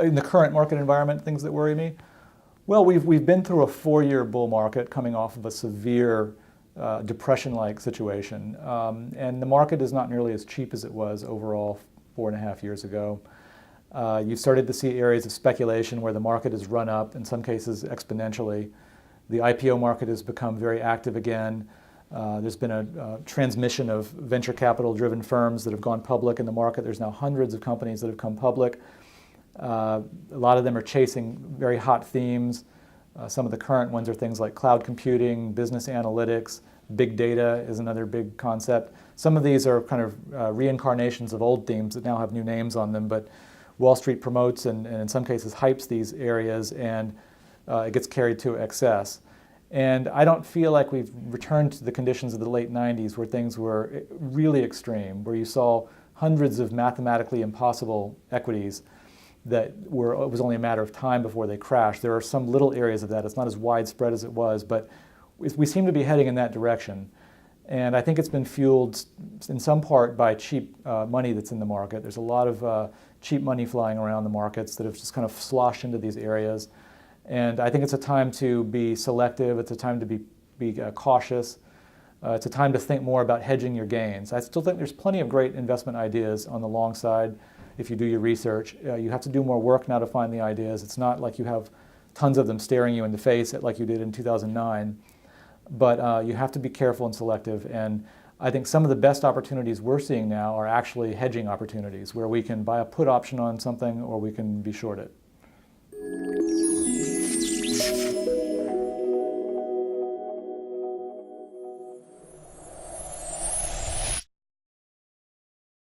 in the current market environment, things that worry me? Well, we've been through a 4-year bull market coming off of a severe depression-like situation. And the market is not nearly as cheap as it was overall 4.5 years ago. You've started to see areas of speculation where the market has run up, in some cases exponentially. The IPO market has become very active again. There's been a transmission of venture capital-driven firms that have gone public in the market. There's now hundreds of companies that have come public. A lot of them are chasing very hot themes. Some of the current ones are things like cloud computing, business analytics, big data is another big concept. Some of these are kind of reincarnations of old themes that now have new names on them, but Wall Street promotes and in some cases hypes these areas, and it gets carried to excess. And I don't feel like we've returned to the conditions of the late 90s where things were really extreme, where you saw hundreds of mathematically impossible equities that it was only a matter of time before they crashed. There are some little areas of that. It's not as widespread as it was, but we seem to be heading in that direction. And I think it's been fueled in some part by cheap money that's in the market. There's a lot of cheap money flying around the markets that have just kind of sloshed into these areas. And I think it's a time to be selective. It's a time to be cautious. It's a time to think more about hedging your gains. I still think there's plenty of great investment ideas on the long side if you do your research. You have to do more work now to find the ideas. It's not like you have tons of them staring you in the face like you did in 2009. But you have to be careful and selective. And I think some of the best opportunities we're seeing now are actually hedging opportunities where we can buy a put option on something or we can be short it.